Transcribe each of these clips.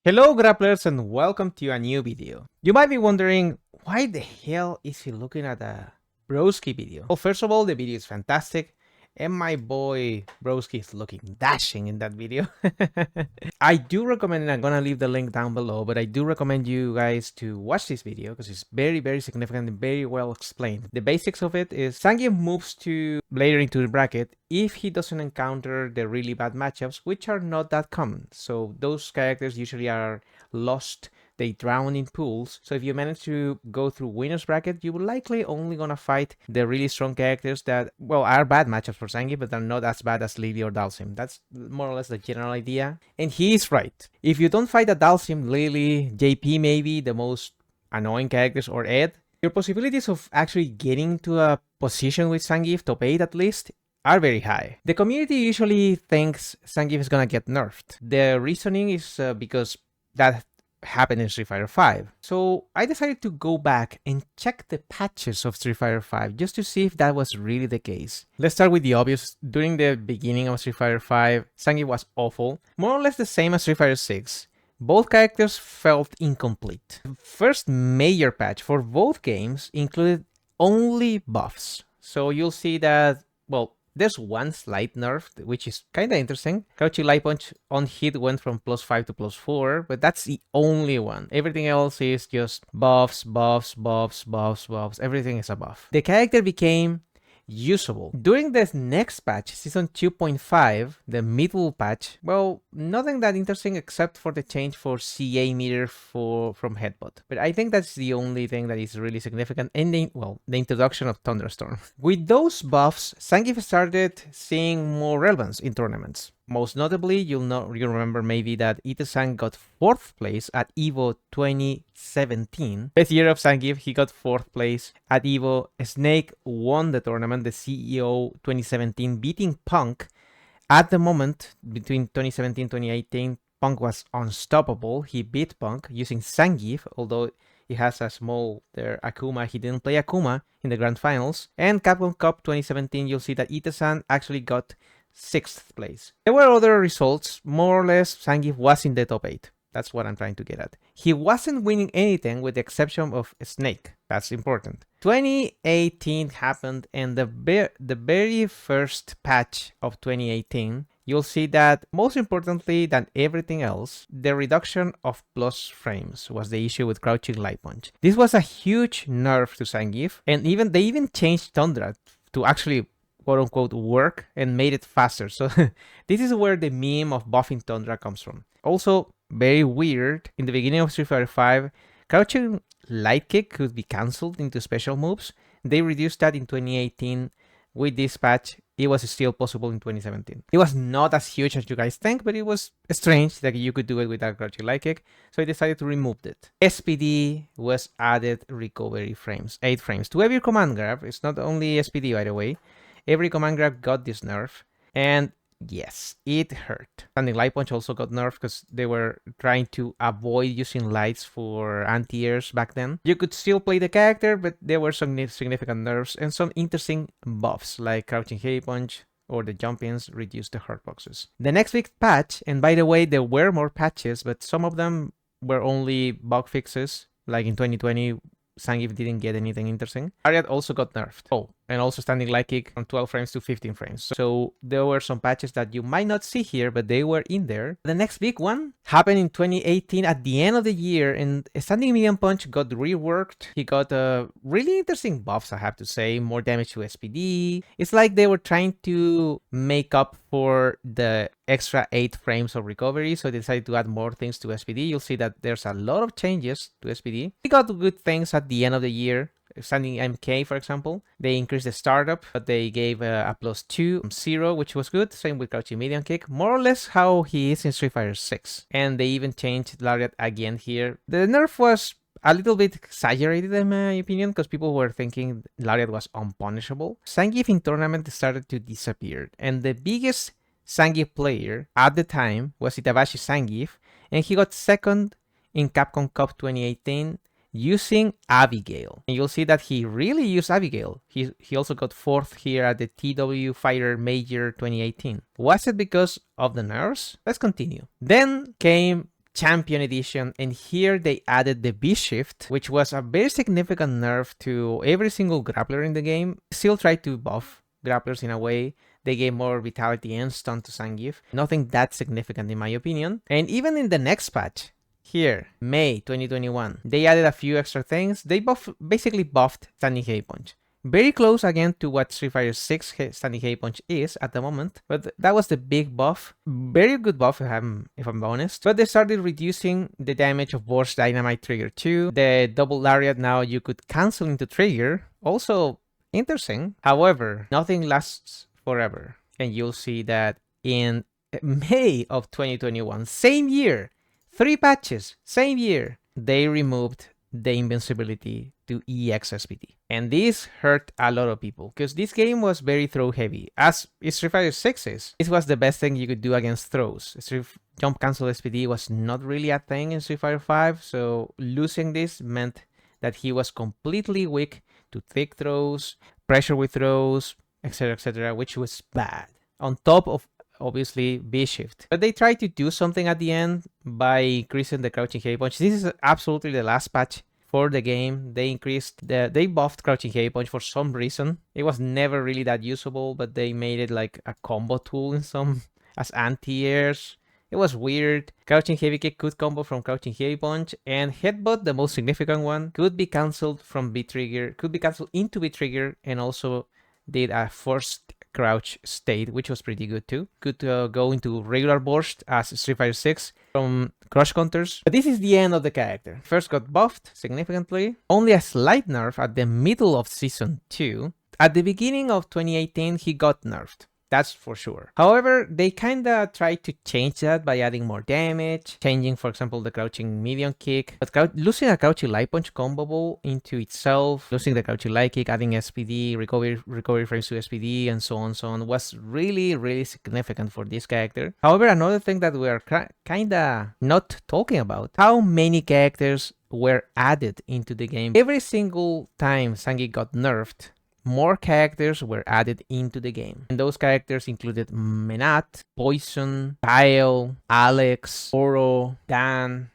Hello grapplers and welcome to a new video. You might be wondering, why the hell is he looking at a Broski video? Well, first of all, the video is fantastic and my boy Broski is looking dashing in that video. I do recommend, and I'm gonna leave the link down below, but I do recommend you guys to watch this video because it's very significant and very well explained. The basics of it is Zangief moves to later into the bracket if he doesn't encounter the really bad matchups, which are not that common. So those characters usually are lost, they drown in pools. So if you manage to go through winner's bracket, you will likely only gonna fight the really strong characters that, well, are bad matchups for Zangief, but are not as bad as Lily or Dalsim. That's more or less the general idea. And he is right. If you don't fight a Dalsim, Lily, JP maybe, the most annoying characters, or Ed, your possibilities of actually getting to a position with Zangief, top 8 at least, are very high. The community usually thinks Zangief is gonna get nerfed. The reasoning is because that happened in Street Fighter V. So I decided to go back and check the patches of Street Fighter V just to see if that was really the case. Let's start with the obvious. During the beginning of Street Fighter V, Zangief was awful, more or less the same as Street Fighter VI. Both characters felt incomplete. The first major patch for both games included only buffs. So you'll see that, well, there's one slight nerf, which is kind of interesting. Crouching Light Punch on hit went from +5 to +4, but that's the only one. Everything else is just buffs. Everything is a buff. The character became usable. During the next patch, Season 2.5, the middle patch, well, nothing that interesting except for the change for CA meter from Headbutt. But I think that's the only thing that is really significant, and the introduction of Thunderstorm. With those buffs, Zangief started seeing more relevance in tournaments. Most notably, you remember maybe that Ita-san got 4th place at EVO 2017. Best year of Zangief, he got 4th place at EVO. Snake won the tournament, the CEO 2017, beating Punk. At the moment, between 2017 and 2018, Punk was unstoppable. He beat Punk using Zangief, although he has a small Akuma. He didn't play Akuma in the grand finals. And Capcom Cup 2017, you'll see that Ita-san actually got 6th place. There were other results. More or less, Zangief was in the top 8. That's what I'm trying to get at. He wasn't winning anything with the exception of Snake. That's important. 2018 happened, and the very first patch of 2018, you'll see that most importantly than everything else, the reduction of plus frames was the issue with Crouching Light Punch. This was a huge nerf to Zangief, and they even changed Tundra to actually quote-unquote work and made it faster. So this is where the meme of buffing Tundra comes from. Also, very weird, in the beginning of Street Fighter V, crouching light kick could be cancelled into special moves. They reduced that in 2018. With this patch, it was still possible in 2017. It was not as huge as you guys think, but it was strange that you could do it without crouching light kick, so I decided to remove it. SPD was added recovery frames, 8 frames. To every command grab, it's not only SPD by the way, every command grab got this nerf, and yes, it hurt. Standing Light Punch also got nerfed because they were trying to avoid using lights for anti-airs back then. You could still play the character, but there were some significant nerfs and some interesting buffs like Crouching Heavy Punch or the jump-ins reduced the hurt boxes. The next big patch, and by the way, there were more patches, but some of them were only bug fixes, like in 2020, Zangief didn't get anything interesting. Lariat also got nerfed. Oh, and also Standing Light Kick from 12 frames to 15 frames. So there were some patches that you might not see here, but they were in there. The next big one happened in 2018 at the end of the year, and Standing Medium Punch got reworked. He got really interesting buffs, I have to say. More damage to SPD. It's like they were trying to make up for the extra 8 frames of recovery, so they decided to add more things to SPD. You'll see that there's a lot of changes to SPD. We got good things at the end of the year. Standing MK, for example, they increased the startup, but they gave a +2 from 0, which was good. Same with Crouching Medium Kick, more or less how he is in Street Fighter 6. And they even changed Lariat again here. The nerf was a little bit exaggerated in my opinion, because people were thinking Lariat was unpunishable. Zangief in tournament started to disappear, and the biggest Zangief player at the time was Itabashi Zangief, and he got 2nd in Capcom Cup 2018 using Abigail. And you'll see that he really used Abigail. He also got 4th here at the TW Fighter Major 2018. Was it because of the nerfs? Let's continue. Then came Champion Edition, and here they added the B-Shift, which was a very significant nerf to every single grappler in the game. Still tried to buff grapplers in a way. They gave more vitality and stun to Zangief. Nothing that significant in my opinion. And even in the next patch, here, May 2021, they added a few extra things. They basically buffed Standing Heavy Punch. Very close again to what Street Fighter 6 Standing Heavy Punch is at the moment, but that was the big buff. Very good buff if I'm honest. But they started reducing the damage of Burst Dynamite Trigger 2. The double lariat now you could cancel into trigger. Also interesting. However, nothing lasts forever. And you'll see that in May of 2021, same year, 3 patches, same year, they removed the invincibility to EX SPD. And this hurt a lot of people because this game was very throw heavy. As Street Fighter 6 is, this was the best thing you could do against throws. Jump cancel SPD was not really a thing in Street Fighter 5, so losing this meant that he was completely weak to thick throws, pressure with throws, etc., which was bad. On top of obviously B-Shift. But they tried to do something at the end by increasing the crouching heavy punch. This is absolutely the last patch for the game. They buffed crouching heavy punch for some reason. It was never really that usable, but they made it like a combo tool in some as anti-airs. It was weird. Crouching heavy kick could combo from crouching heavy punch, and headbutt, the most significant one, could be cancelled from B trigger, could be cancelled into B trigger, and also did a forced crouch state, which was pretty good too. Could go into regular burst as Street Fighter 6 from crush counters. But this is the end of the character. First got buffed significantly. Only a slight nerf at the middle of Season 2. At the beginning of 2018, he got nerfed. That's for sure. However, they kinda tried to change that by adding more damage, changing, for example, the crouching medium kick, but losing a crouching light punch comboable into itself, losing the crouching light kick, adding SPD, recovery frames to SPD, and so on, was really significant for this character. However, another thing that we are kinda not talking about, how many characters were added into the game. Every single time Zangief got nerfed, more characters were added into the game. And those characters included Menat, Poison, Kyle, Alex, Oro, Dan,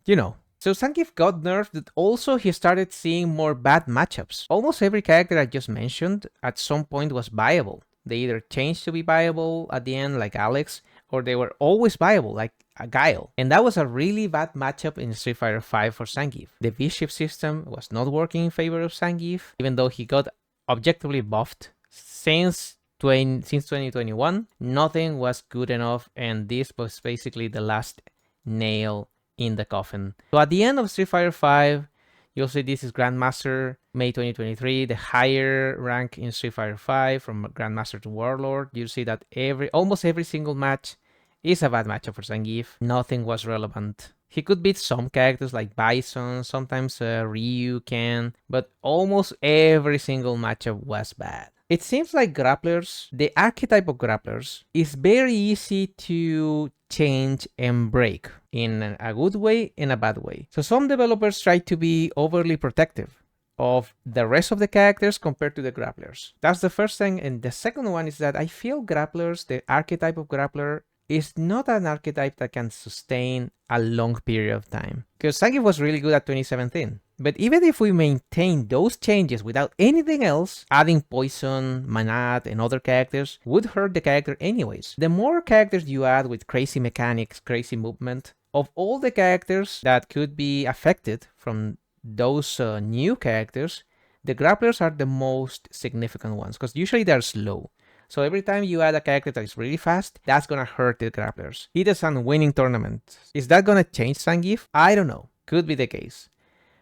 you know. So Zangief got nerfed, but also he started seeing more bad matchups. Almost every character I just mentioned at some point was viable. They either changed to be viable at the end, like Alex, or they were always viable, like a Guile. And that was a really bad matchup in Street Fighter 5 for Zangief. The V-Shift system was not working in favor of Zangief, even though he got objectively buffed. Since 2021, nothing was good enough, and this was basically the last nail in the coffin. So at the end of Street Fighter 5, you'll see this is Grandmaster, May 2023, the higher rank in Street Fighter 5 from Grandmaster to Warlord. You see that almost every single match is a bad matchup for Zangief. Nothing was relevant. He could beat some characters like Bison, sometimes Ryu can, but almost every single matchup was bad. It seems like grapplers, the archetype of grapplers, is very easy to change and break in a good way and a bad way. So some developers try to be overly protective of the rest of the characters compared to the grapplers. That's the first thing. And the second one is that I feel grapplers, the archetype of grappler, is not an archetype that can sustain a long period of time. Because Zangief was really good at 2017. But even if we maintain those changes without anything else, adding Poison, Manat, and other characters would hurt the character anyways. The more characters you add with crazy mechanics, crazy movement, of all the characters that could be affected from those new characters, the grapplers are the most significant ones, because usually they're slow. So every time you add a character that is really fast, that's gonna hurt the grapplers. He does on winning tournaments. Is that gonna change Zangief? I don't know. Could be the case.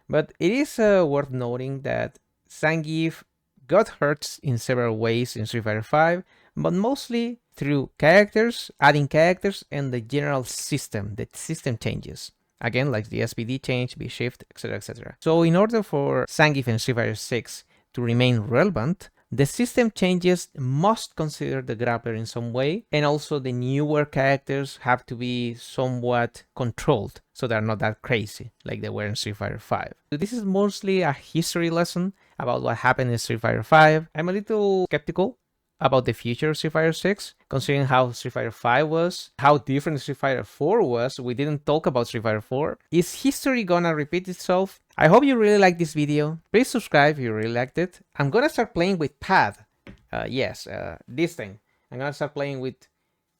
But it is worth noting that Zangief got hurt in several ways in Street Fighter 5, but mostly through characters, adding characters, and the general system. The system changes. Again, like the SPD change, B-Shift, etc. So in order for Zangief in Street Fighter 6 to remain relevant, the system changes must consider the grappler in some way, and also the newer characters have to be somewhat controlled so they're not that crazy like they were in Street Fighter 5. So this is mostly a history lesson about what happened in Street Fighter 5. I'm a little skeptical about the future of Street Fighter 6, considering how Street Fighter 5 was, how different Street Fighter 4 was. We didn't talk about Street Fighter 4. Is history gonna repeat itself? I hope you really liked this video. Please subscribe if you really liked it. I'm gonna start playing with pad. This thing. I'm gonna start playing with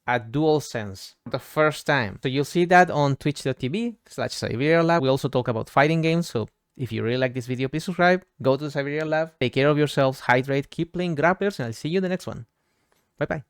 a DualSense for the first time. So you'll see that on twitch.tv/Siberia Lab. We also talk about fighting games, so if you really like this video, please subscribe, go to the Siberia Lab, take care of yourselves, hydrate, keep playing grapplers, and I'll see you in the next one. Bye bye.